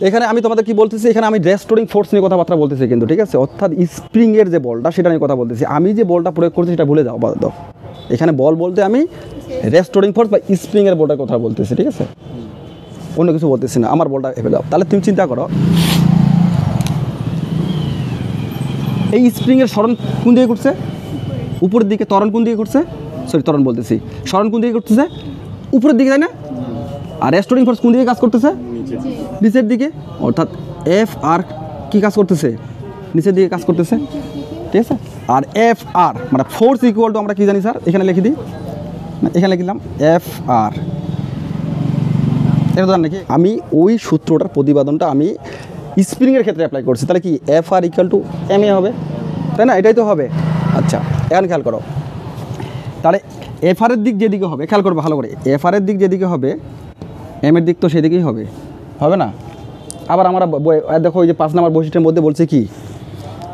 এখানে আমি তোমাদের কি বলতেছি, এখানে আমি রেস্টোরিং ফোর্স নিয়ে কথাবার্তা বলতেছি কিন্তু, ঠিক আছে? অর্থাৎ স্প্রিংয়ের যে বলটা সেটা নিয়ে কথা বলতেছি। আমি যে বলটা প্রয়োগ করছি সেটা ভুলে যাও আপাতত। এখানে বল বলতে আমি রেস্টোরিং ফোর্স বা স্প্রিংয়ের বলটার কথা বলতেছি, ঠিক আছে? অন্য কিছু বলতেছি না, আমার বলটা ভেবে দাও। তাহলে তুমি চিন্তা করো, এই স্প্রিংয়ের সরণ কোন দিকে করছে? উপরের দিকে। ত্বরণ কোন দিকে করছে? সরি, ত্বরণ বলতেছি, সরণ কোন দিকে করতেছে? উপরের দিকে, তাই না? আর রেস্টোরিং ফোর্স কোন দিকে কাজ করতেছে? নিচের দিকে। অর্থাৎ এফ আর কি কাজ করতেছে? নিচের দিকে কাজ করতেছে, ঠিক আছে? আর এফ আর মানে ফোর্স ইকুয়াল টু আমরা কি জানি স্যার? এখানে লিখে দিই, এখানে লিখলাম এফ আর। এটা জান নাকি? আমি ওই সূত্রটার প্রতিপাদনটা আমি স্প্রিংয়ের ক্ষেত্রে অ্যাপ্লাই করছি। তাহলে কি F R equal to M A হবে, তাই না? এটাই তো হবে। আচ্ছা, এখন খেয়াল করো, তাহলে এফ আরের দিক যেদিকে হবে, খেয়াল করবে ভালো করে, এফ আরের দিক যেদিকে হবে এম এর দিক তো সেদিকেই হবে, হবে না? আবার আমরা দেখো ওই যে 5 নম্বর বৈশিষ্ট্যের মধ্যে বলছে কি,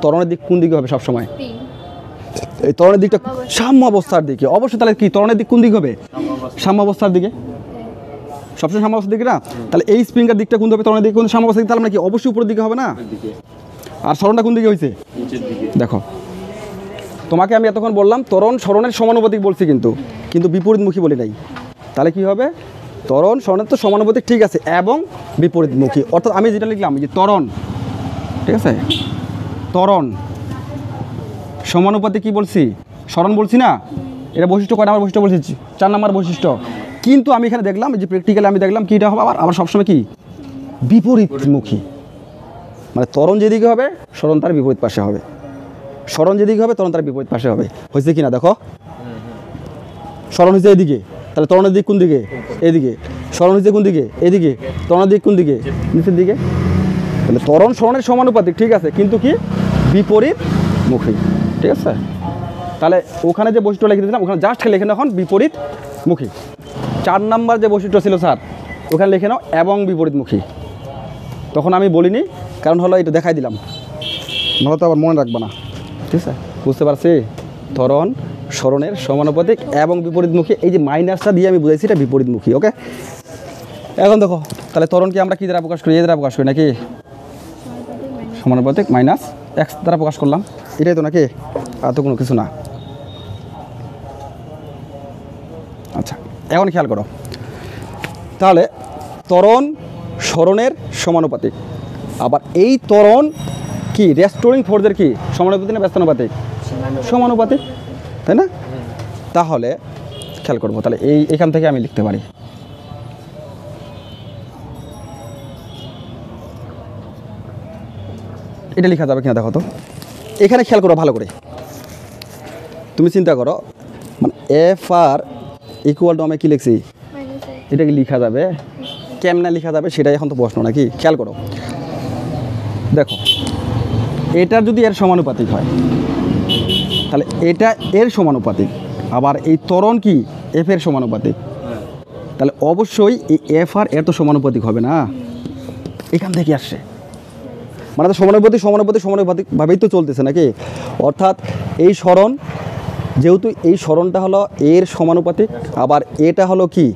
ত্বরণের দিক কোন দিকে হবে সবসময়? এই ত্বরণের দিকটা সাম্য অবস্থার দিকে। অবশ্যই। তাহলে কি ত্বরণের দিক কোন দিক হবে? সাম্য অবস্থার দিকে, সবসময় সাম্য অবস্থার দিকে না? তাহলে এই স্প্রিংয়ের দিকটা কোন হবে? ত্বরণের দিকে কোন সাম্য অবস্থার দিকে। তাহলে মানে কি অবশ্যই উপরের দিকে হবে না? আর সরণটা কোন দিকে হয়েছে? দেখো, তোমাকে আমি এতক্ষণ বললাম ত্বরণ সরণের সমানুপাতিক বলছি, কিন্তু বিপরীতমুখী বলি নাই। তাহলে কি হবে? ত্বরণ সরণের তো সমানুপাতিক, ঠিক আছে, এবং বিপরীতমুখী। অর্থাৎ আমি যেটা লিখলাম যে ত্বরণ, ঠিক আছে, ত্বরণ সমানুপাতিক কি বলছি? সরণ বলছি না? এটা বৈশিষ্ট্য কয় নাম্বার বৈশিষ্ট্য বলছি? 4 নম্বর বৈশিষ্ট্য। কিন্তু আমি এখানে দেখলাম যে প্র্যাকটিক্যালি আমি দেখলাম কি এটা হবে আবার সবসময় কি বিপরীতমুখী। মানে ত্বরণ যেদিকে হবে সরণ তার বিপরীত পাশে হবে, সরণ যেদিকে হবে ত্বরণ তার বিপরীত পাশে হবে। হয়েছে কি না দেখো? সরণ হয়েছে এদিকে, তাহলে ত্বরণের দিক কোন দিকে? এদিকে। সরণ হয়েছে কোন দিকে? এদিকে। ত্বরণের দিক কোন দিকে? নিচের দিকে। তাহলে ত্বরণ সরণের সমানুপাতিক, ঠিক আছে, কিন্তু কি বিপরীতমুখী, ঠিক আছে? তাহলে ওখানে যে বৈশিষ্ট্য লিখে দিয়েছিলাম ওখানে জাস্ট লিখে নাও এখন বিপরীতমুখী। 4 নম্বর যে বৈশিষ্ট্য ছিল স্যার ওখানে লিখে নাও এবং বিপরীতমুখী। তখন আমি বলিনি, কারণ হলো এটা দেখাই দিলাম, নাহলে তো আবার মনে রাখবে না, ঠিক আছে? বুঝতে পারছি? ত্বরণ সরণের সমানুপাতিক এবং বিপরীতমুখী, এই যে মাইনাসটা দিয়ে আমি বুঝাইছি এটা বিপরীতমুখী। ওকে, এখন দেখো তাহলে ত্বরণকে আমরা কী দ্বারা প্রকাশ করি? এ দ্বারা প্রকাশ করি নাকি? সমানুপাতিক মাইনাস এক্স দ্বারা প্রকাশ করলাম, এটাই তো নাকি? আর তো কোনো কিছু না। আচ্ছা, এখন খেয়াল করো, তাহলে ত্বরণ সরণের সমানুপাতিক, আবার এই ত্বরণ কি রেস্টোরিং ফোর্সের কি সমানুপাতিক না ব্যস্তানুপাতিক? সমানুপাতিক, তাই না? তাহলে খেয়াল করবো, তাহলে এইখান থেকে আমি লিখতে পারি এটা লেখা যাবে কিনা দেখো তো। এখানে খেয়াল করো ভালো করে, তুমি চিন্তা করো, মানে এফ আর ইকুয়াল টু আমি কী লিখছি? এটা কি লেখা যাবে? কেমনে লেখা যাবে সেটাই এখন তো প্রশ্ন নাকি? খেয়াল করো, দেখো এটার যদি এর সমানুপাতিক হয় তাহলে এটা এর সমানুপাতিক, আবার এই ত্বরণ কি এফ এর সমানুপাতিক, তাহলে অবশ্যই এই এফ আর এর তো সমানুপাতিক হবে না? এখান থেকে আসছে, মানে তো সমানুপাতিকভাবেই তো চলতেছে নাকি? অর্থাৎ এই সরণ, যেহেতু এই সরণটা হলো এর সমানুপাতিক, আবার এটা হলো কি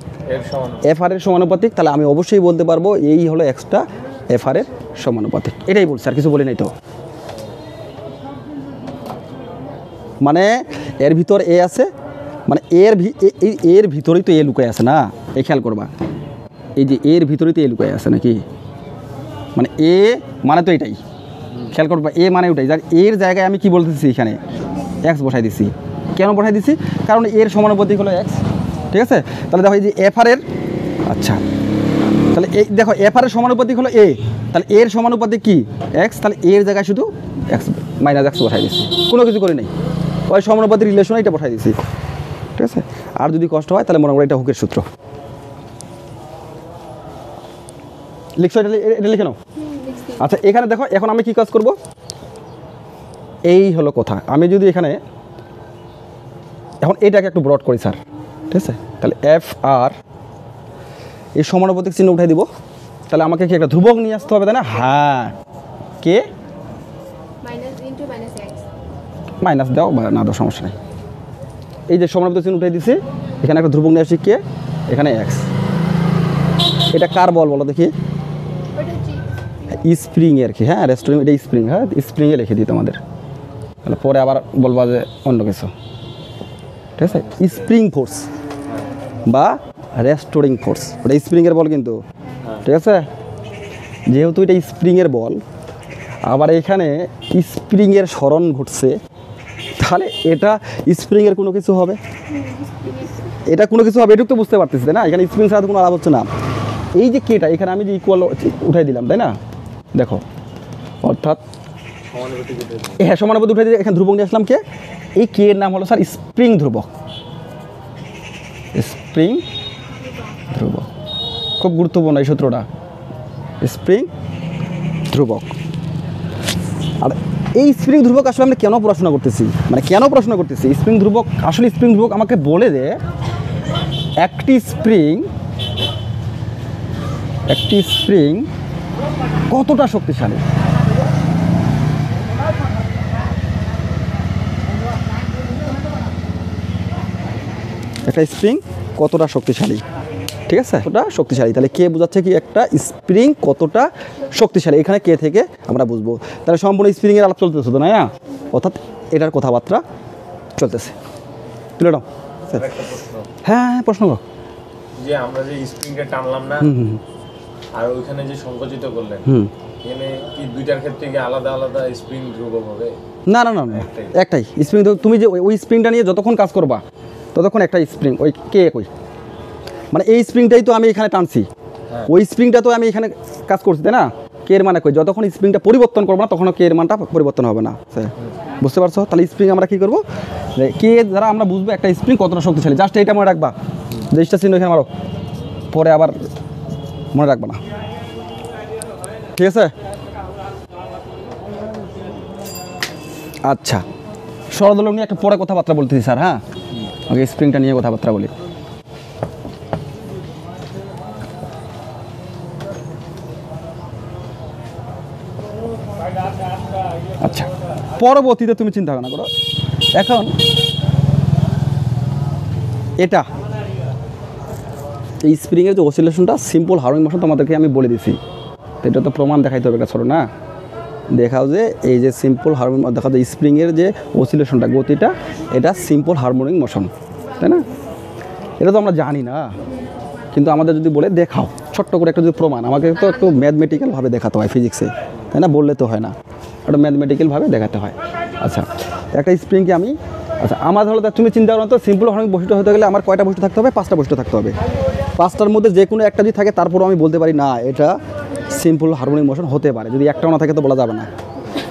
এফ আর এর সমানুপাতিক, তাহলে আমি অবশ্যই বলতে পারবো এই হলো এক্সটা এফ আর এর সমানুপাতিক। এটাই বলছি, আর কিছু বলি নাই তো। মানে এর ভিতর এ আছে, মানে এর ভিতরেই তো এ লুকায় আছে না? এই খেয়াল করবা, এই যে এর ভিতরেই তো এ লুকায় আছে নাকি? মানে এ মানে তো এটাই, খেয়াল করবা, এ মানে ওটাই, যার এর জায়গায় আমি কি বলতেছি এখানে এক্স বসাই দিছি। কেন বসাই দিছি? কারণ এর সমানুপাতিক হলো এক্স, ঠিক আছে? তাহলে দেখো এই যে এফ আর এর, আচ্ছা তাহলে এই দেখো এফ আর এর সমানুপাতিক হলো এ, তাহলে এর সমানুপাতিক কি এক্স, তাহলে এর জায়গায় শুধু এক্স মাইনাস এক্স বসাই দিচ্ছি, কোনো কিছু করি নাই, ওই সমানুপাতিক রিলেশনে এটা বসাই দিছি, ঠিক আছে? আর যদি কষ্ট হয় তাহলে মনে করো এটা হুকের সূত্র লিখছো, এটা লিখে নাও। আচ্ছা, এখানে দেখো এখন আমি কি কাজ করব? এই হলো কথা, আমি যদি এখানে এখন এটাকে একটু ব্রড করি স্যার, ঠিক আছে? তাহলে এফ আর এই সমানুপাতিক চিহ্ন উঠাই দিব, তাহলে আমাকে কি একটা ধ্রুবক নিয়ে আসতে হবে, তাই না? হ্যাঁ, কে মাইনাস দাও বা না দাও সমস্যা নেই। এই যে সমানুপাতিক চিহ্ন উঠাই দিছি, এখানে একটা ধ্রুবক নিয়ে আসছি কে, এখানে এক্স। এটা কার বল বলো দেখি? স্প্রিংয়ের কি, হ্যাঁ রেস্টোরিং, এটা স্প্রিং, হ্যাঁ স্প্রিংয়ে লিখে দিই তোমাদের, তাহলে পরে আবার বলবা যে অন্য কিছু। ঠিক আছে, স্প্রিং ফোর্স বা রেস্টোরিং ফোর্স, ওটা স্প্রিংয়ের বল কিন্তু। ঠিক আছে, যেহেতু এটা স্প্রিংয়ের বল, আবার এখানে স্প্রিংয়ের স্মরণ ঘটছে, তাহলে এটা স্প্রিংয়ের কোনো কিছু হবে, এটা কোনো কিছু হবে, এটুকু তো বুঝতে পারতেছি তাই না? এখানে স্প্রিং ছাড়া কোনো আলাপ হচ্ছে না। এই যে কেটা এখানে আমি যে ইকুয়াল উঠাই দিলাম তাই না, দেখো, অর্থাৎ হ্যাঁ সমানুপাতি উঠাই দিয়ে এখানে ধ্রুবক নিয়ে আসলাম। কে, এই কে এর নাম হলো স্যার স্প্রিং ধ্রুবক, স্প্রিং ধ্রুবক, খুব গুরুত্বপূর্ণ এই সূত্রটা, স্প্রিং ধ্রুবক। আর এই স্প্রিং ধ্রুবক আসলে আমরা কেন পড়াশোনা করতেছি, মানে কেন পড়াশোনা করতেছি স্প্রিং ধ্রুবক, আসলে স্প্রিং ধ্রুবক আমাকে বলে দে একটি স্প্রিং কতটা শক্তিশালী। একটা স্প্রিং কতটা শক্তিশালী, ঠিক আছে, কতটা শক্তিশালী, তাহলে কে বোঝাচ্ছে কি একটা স্প্রিং কতটা শক্তিশালী, এখানে কে থেকে আমরা বুঝবো। তাহলে সম্পূর্ণ স্প্রিংয়ের আলাপ চলতেছে তো না, অর্থাৎ এটার কথাবার্তা চলতেছে। তুলে নাও। হ্যাঁ হ্যাঁ প্রশ্ন করো। যে আমরা যে স্প্রিংটা টানলাম না, আর ওইখানে যে সংকুচিত করলেন, এখানে কি দুইটার ক্ষেত্রে কি আলাদা আলাদা স্প্রিং ধ্রুবক হবে? না না না না, একটাই স্প্রিং। তুমি যে ওই স্প্রিংটা নিয়ে যতক্ষণ কাজ করবা ততক্ষণ একটা স্প্রিং, ওই কে একই, মানে এই স্প্রিংটাই তো আমি এখানে টানছি, ওই স্প্রিংটা তো আমি এখানে কাজ করছি তাই না, কে এর মানে কই, যতক্ষণ স্প্রিংটা পরিবর্তন করবো না তখন কে এর মানটা পরিবর্তন হবে না। বুঝতে পারছো? তাহলে স্প্রিং আমরা কী করবো, কে দ্বারা আমরা বুঝবো একটা স্প্রিং কতটা শক্তিশালী, জাস্ট এইটা মনে রাখবা, রেজিস্টার চিহ্ন এখানে মারো, পরে আবার মনে রাখবা না। ঠিক আছে, আচ্ছা সরলদোলক নিয়ে একটা পরে কথাবার্তা বলতেছি স্যার, হ্যাঁ আগে স্প্রিংটা নিয়ে কথাবার্তা বলি। আচ্ছা পরবর্তীতে তুমি চিন্তা ভাবনা করো, এখন এটা এই স্প্রিংয়ের যে অসিলেশনটা সিম্পল হার্মোনিক মোশন তোমাদেরকে আমি বলে দিছি, তো এটা তো প্রমাণ দেখাইতে হবে, ছোটো না, দেখাও যে এই যে সিম্পল হারমোনিক, দেখাও যে স্প্রিংয়ের যে অসিলেশনটা গতিটা এটা সিম্পল হারমোনিক মোশন, তাই না? এটা তো আমরা জানি না, কিন্তু আমাদের যদি বলে দেখাও ছোট্ট করে একটা যদি প্রমাণ, আমাকে তো একটু ম্যাথমেটিক্যালভাবে দেখাতে হয় ফিজিক্সে, তাই না? বললে তো হয় না, একটা ম্যাথমেটিক্যালভাবে দেখাতে হয়। আচ্ছা একটা স্প্রিংকে আমি, আচ্ছা আমার হলো তুমি চিন্তা করো তো, সিম্পল হারমোনিক বৈশিষ্ট্য হতে গেলে আমার কয়টা বৈশিষ্ট্য থাকতে হবে? 5টা বৈশিষ্ট্য থাকতে হবে। 5টার মধ্যে যে কোনো একটা যদি থাকে তারপরও আমি বলতে পারি না এটা সিম্পল হারমোনিক মোশন হতে পারে, যদি একটাও না থাকে তো বলা যাবে না।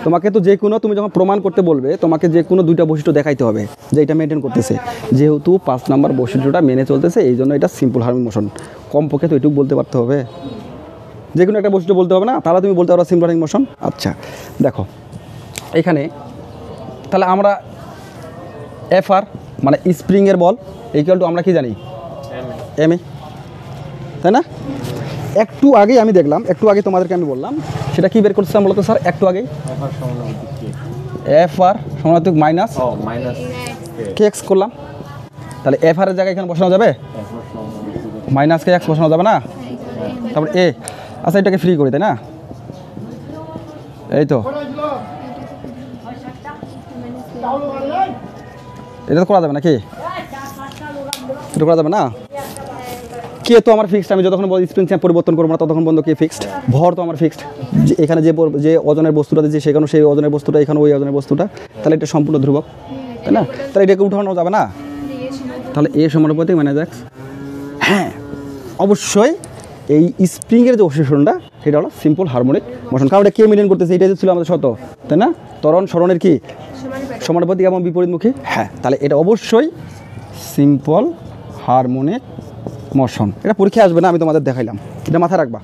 তোমাকে তো যে কোনো, তুমি যখন প্রমাণ করতে বলবে তোমাকে যে কোনো 2টা বৈশিষ্ট্য দেখাইতে হবে যে এটা মেনটেন করতেছে, যেহেতু 5 নম্বর বৈশিষ্ট্যটা মেনে চলতেছে এই জন্য এটা সিম্পল হারমোনিক মোশন, কমপক্ষে তো এটুকু বলতে পারতে হবে, যে কোনো একটা বৈশিষ্ট্য বলতে হবে না, তাহলে তুমি বলতে পারো সিম্পল হারমোনিক মোশন। আচ্ছা দেখো এখানে তাহলে আমরা এফআর মানে স্প্রিংয়ের বল ইকুয়াল টু আমরা কি জানি এম এ, তাই না? একটু আগে আমি দেখলাম, একটু আগে তোমাদেরকে আমি বললাম সেটা কি বের করছিলাম বলতো স্যার, একটু আগেই এফ আর সমানুপাতিক মাইনাস কে এক্স করলাম, তাহলে এফ আর এর জায়গায় এখানে বসানো যাবে, মাইনাস কে এক্স বসানো যাবে না, তারপর এ, আচ্ছা এটাকে ফ্রি করি তাই না, এই তো এটা তো করা যাবে না, কি এটা করা যাবে না, কে তো আমার ফিক্সড, আমি যতক্ষণ স্প্রিং চ্যাম্প পরিবর্তন করবো না ততক্ষণ বন্ধ কে ফিক্সড, ভর তো আমার ফিক্সড, এখানে যে ওজনের বস্তুটা দিচ্ছে সেখানে সেই ওজনের বস্তুটা, এখানে ওই ওজনের বস্তুটা, তাহলে এটা সম্পূর্ণ ধ্রুবক, তাই না? তাহলে এটাকে উঠানো যাবে না, তাহলে এ সমানুপাতিক মাইনাস এক্স। হ্যাঁ অবশ্যই এই স্প্রিংয়ের যে অসিলেশনটা সেটা হলো সিম্পল হারমোনিক মোশন, কারণ এটা কে মেনটেন করতেছে, এটা ছিল আমাদের শর্ত, তাই না? ত্বরণ সরণের কি সমানুপাতিক এবং বিপরীতমুখী, হ্যাঁ তাহলে এটা অবশ্যই সিম্পল হারমোনিক মোশন। এটা পরীক্ষায় আসবে না, আমি তোমাদের দেখাইলাম, এটা মাথায় রাখবা।